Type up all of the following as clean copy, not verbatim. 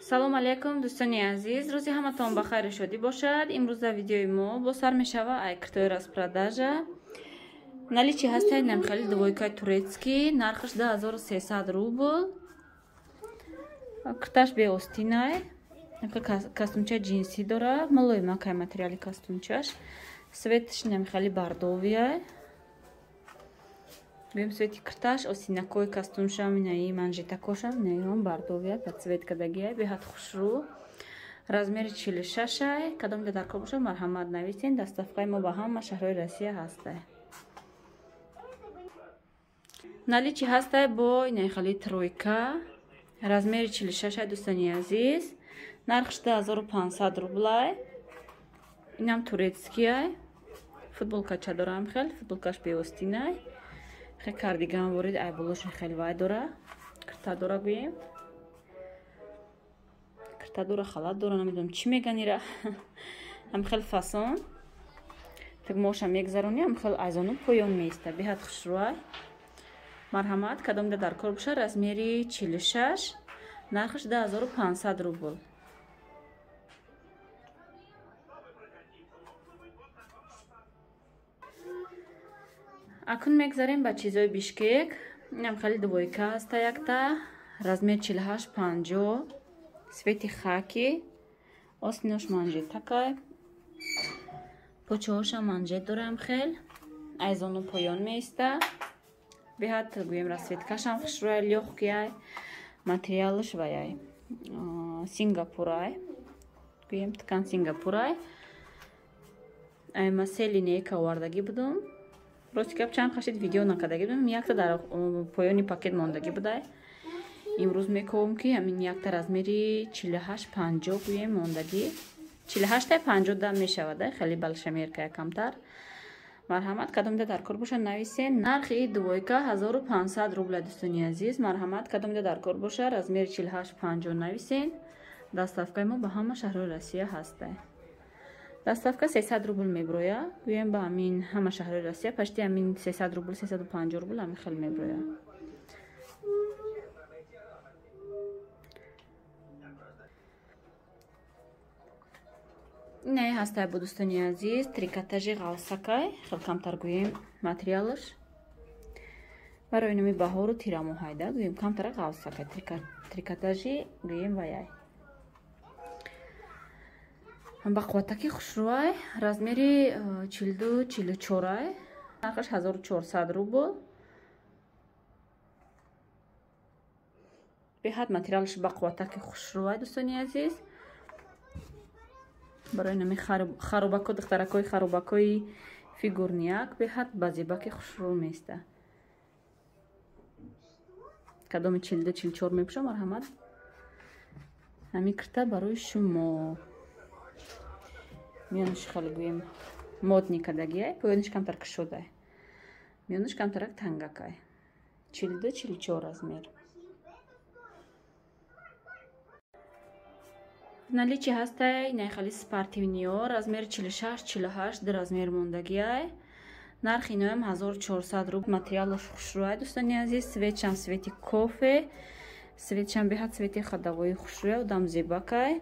салом алейкум дӯстони азиз, рӯзи ҳаматон ба хайру шодӣ бошад. имрӯз дар видеои мо бо сар мешава ай киртои распродажа. Наличи ҳастаи намхали двойкаи турецкий, нархаш 2300 рубл. Кирташ бе остинай, костюмча джинси дора, малоимакай материали костюмчаш. Светш намхали бардовияй. Бем свети кирташ, осинакой костюмшам, наи манжетакошам, наи он бардовия, подсветка дагия, бехат хушру. Размери 46-ай, кадом дар кор боша марҳамат нависен, доставкаи мо ба ҳама шаҳрҳои Россия ҳастай. Наличи ҳастай бо инайхали тройка, размери 46-ай дӯстони азиз, нархш 2500 рублай. Инам турецкияй, футболкача дорам хел, футболкаш беостинай. خیلی کاردیگان ورید ای بلوش خیلی وای داره کرتا داره گویم کرتا داره خالات داره نمیدونم چی میگن ایرا هم خیلی فاسون تک موشم یک زرونی هم خیلی ایزانو پویون میسته بیهات خوشروای مرحمت کدام در کار بشه رزمیری 46 نرخش 2500 روبل акун мегзарем ба чизои бишкек. Инам хали двойка ҳаста якта, размер 48-50, свети хаки, остинош манжетакай, почаҳошам манжет дорам хел, айзону поён меиста. Беҳад гӯем расветкашам хушрӯяй лёгкияй, материалаш ваяй сингапурай, гӯем ткан сингапурай. Айма сели нека овардаги будум. Рости гап чанд хашид видео накардаги будам, якта дар поёни пакет мондаги будай. Имрӯз мекувам ки ҳамин якта размери 48-50 гӯем мондаги. 48-50 дам мешавад, хеле балшамерка якамтар. Марҳамат кадомда дар кор боша нависен. Нархи двойка 1500 рубля дӯстони азиз. Марҳамат кадомда дар кор боша размери 48-50 нависен. Доставкаи мо ба ҳама шаҳрҳои Россия ҳастай. Доставка 300 рубл меброя. Гӯем ба ҳамин ҳама шаҳрҳои Россия пашти ҳамин 300 рубл 350 рубл ҳамин хел меброя. Инае ҳастай бо дӯстони азиз трикотажи ғавсакай хел камтар гӯем материалаш барои номи баҳору тирамоҳайда гӯем камтара ғавсакай трикотажи гӯем ваяй ба қувватаки хушрӯай размери 42-44ай нархаш 1400 рубл. беҳад материалаш ба қувватаки хушрӯай дӯстони азиз барои нами харобако духтаракои харобакои фигурнияк беҳад ба зебаки хушрӯ места. кадоми 42-44 мебоша марҳамат ҳамин кирта барои шумо. миёнаш хеле гӯем модни кадагиай, поёниш камтар кушодай, миёнаш камтарак тангакай 42-44 размер. наличи ҳастай найхали спортивниё размери 46-48 ду размер мондагиай. нархи иноям 1400 рубл. материалаш хушрӯай дӯстони азиз. светшам свети кофе, светшам беҳад свети хадавои хушрӯя одам зебакай.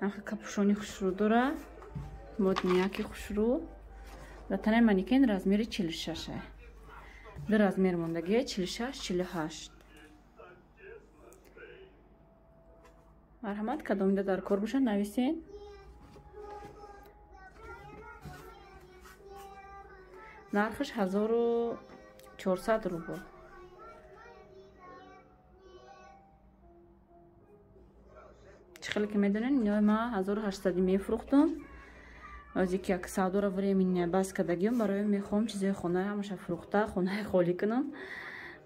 анха капушони хушрӯ дора, моднияки хушрӯ. датанай маникен размери 46ай. ду размер мондагиай 46-48. марҳамат кадомида дар кор боша нависен. нархаш 1400 рубл. чӣ хеле ки медонен инои ма 1800 мефурӯхтум. ози ки як савдора времени бас кардагиём барои мехоҳам чизои хонаи ҳамаша фурӯхта хонаи холӣ кунам.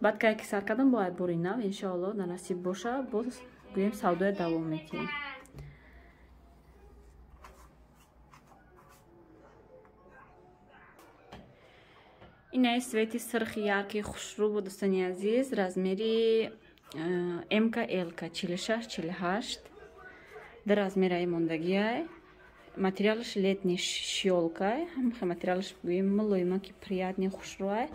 баъд ки ки сар кардам бо айбори нав иншоаллоҳ на насиб боша боз гӯем савдоя давом метиҳем. инаи свети сирхи ярки хушрӯ бо дӯстони азиз размери мка лка 46-48 ду размераи мондагиай. материалаш летни шёлкай, материалаш гӯем мулоимаки приятни хушрӯай.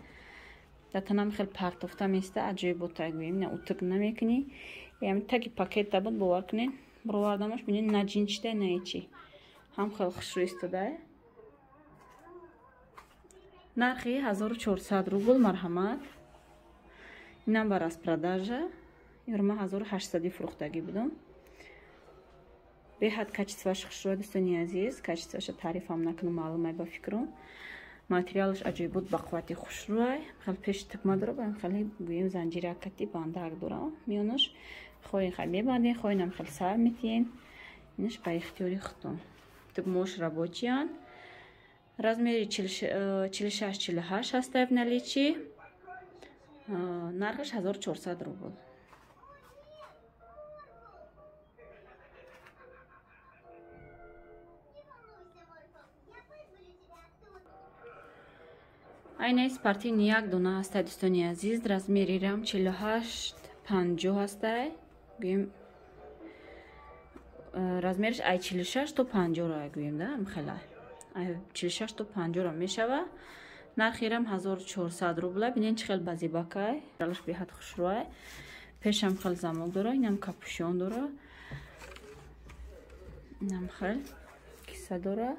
датанам хел партофта места аҷоиботай гӯем на утук намекунӣ. یعنی تاکی پاکت بود باور کنین بروردمش ببینین نه جینچ ده نه چی هم خیلی خوشرویی استاده. نرخی 1400 روبل مرحمت. اینم بر از پراداژه. یورما 1800 فروختگی بودم. به حد کачествоش خوشرویی دوستانی عزیز. کачествоش تعریف هم نکنم معلومه با فکرم. ماتریالش عجیب بود با قوتی خوشرویی. خیلی پیش تکمه داره با خیلی گویم زنجیره کتی بانداگ داره. میونش خوین خیلی میبندین خوینم خیلی سر میتین. اینش با اختیاری خودتون. تب موش رابطیان. размери 46-48 هسته в наличии. нархش 1400 рубл. айнаи спортивни як дона ҳастай дӯстони азиз. размерирам 48-50 ҳастай. гӯем размериш ай 46 то 50 ро гӯем да мхела 46 то 50 ро мешава. нархирам 1400 рубла. бинен чӣ хел ба зебакай ралаш беҳад хушрӯай. пешам хел замок дора. инам капюшон дора. инам хел киса дора.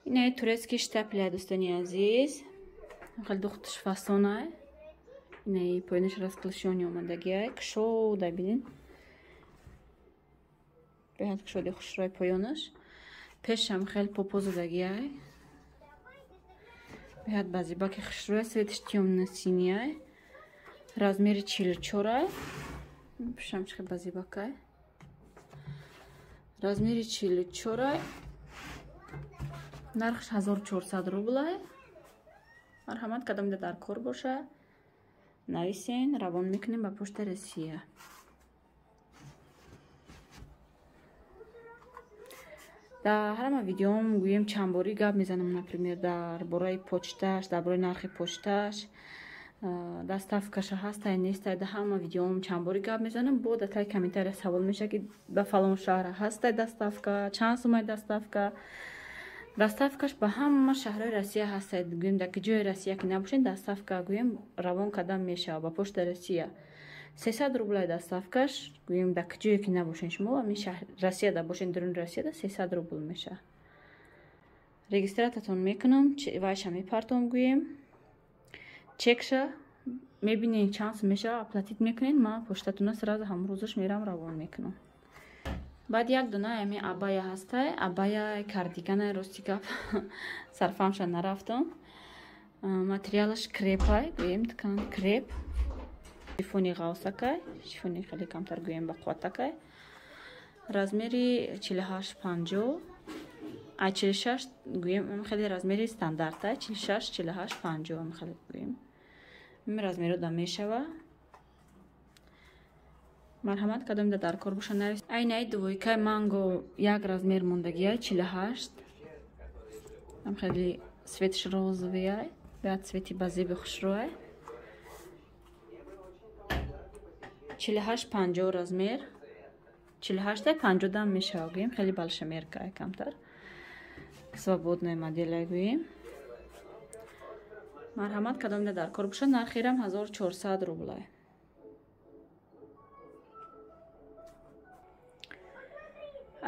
инаи турецкий штапля дӯстони азиз. хел духташ фасонай. инаи поинаш расклашони омадагиай кушода бинин беҳад кушоди хушрӯи поёнаш. пешам хел попозадагиай беҳад базибаки хушрӯи светиш тёмно-синияй. размери 44ай. пешам чӣ хел базибакай размери 44ай. нархш 1400 рублай. марҳамат кадомда дар кор боша нависен равон мекунем ба почта Россия. дар ҳама видеом гӯем чанд бори гап мезанам например дар бораи почташ дар бораи нархи почташ доставкаша ҳастай нестай. дар ҳама видеом чанд бори гап мезанам. бо дар комментария савол меша ки ба фалон шаҳр ҳастай доставка чанд сумаи доставка. доставкаш ба ҳама шаҳрҳои Россия ҳастад. гӯем дар ки ҷои Россия ки набошен доставка гӯем равон кадам мешава ба почта Россия. 300 рублай доставкаш гӯем дар ки ҷое ки набошен шумо ами шаҳр Россия да бошен дуруни Россия да 300 рубл меша. регистрататон мекунам вайша мепартом гӯем чекша мебинен чанд сум меша оплатит мекунен. ман почтатуна сразу ҳамрӯзаш мерам равон мекунам. баъд як дона ами абая ҳастай. абая кардигана рости гап сарфамша нарафтам. материалаш крепай гӯем ткан креп. шифони ғавсакай шифони хеле камтар гӯем ба қувватакай. размери 48-50 ай 46 гӯем хеле размери стандартай 46-48-50 хеле гӯем ин размерода мешава. марҳамат кадомда дар кор боша навис. айнаи дувойкай манго як размер мондагиай 48. ам хеле светиш розовияй беҳад свети ба зеби хушрӯай. 48-50 размер 48-50 дам мешава гӯем хеле балшамеркай камтар свободная моделай гӯем. марҳамат кадомда дар кор боша. нархирам 1400 рублай.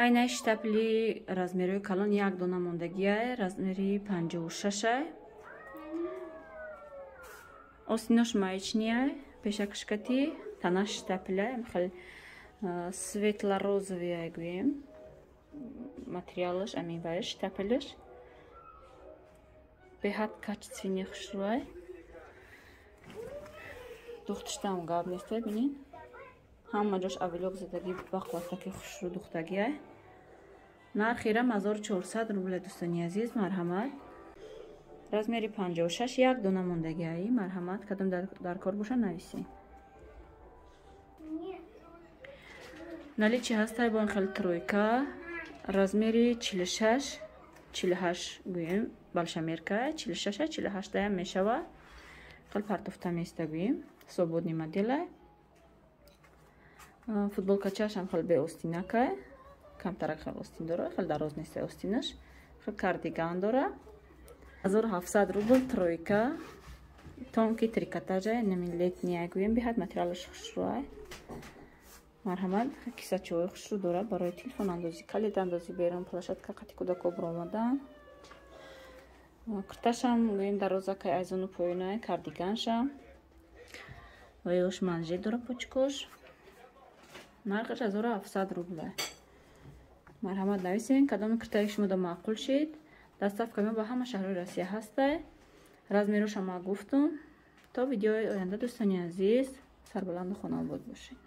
айнаи штапли размерои калон як дона мондагиай размери 56ай. остинош маечнияй пешакашкати танаш штапляй хел светло-розовияй гӯем материалаш амин вариш штапелаш беҳад качествени хушрӯай. духтиштам гап нестай бинин ҳама ҷош авилок задаги ба қувватаки хушрӯ духтагиай. нархирам 1400 рубля дӯстони азиз. марҳамат. размери 56 як дона мондагиай. марҳамат кадом дар кор боша нависен. наличи ҳастай бо ин хел тройка размери 46-48 гӯем балшамерка 46-48 даям мешава. хел партофта места гӯем свободни моделай. футболкачаашам хел бе остинакай камтарак хел остин дора хел дароз нестай остинаш кардиган дора. 1700 рубл тройка. Тонки трикотажа, намин летния гуем бихад материалаш хушруай. Марҳамат, кисачои хушру дорад барои телефон андозӣ, калид андозӣ берун, плашатка қати кӯдако биромадан. Курташам гуем дарозакай айзону поёнай, кардиганшам. Ва ёш манжет дора почкош. Нархаш 1700 рубл. Марҳамат, нависен кадоми куртаи шумода маъқул шид. Доставка мо ба ҳама шаҳрҳои Россия ҳастай. Размерошам ма гуфтум. То видеои оянда дӯстони азиз, сарбаланду хонобод бошед.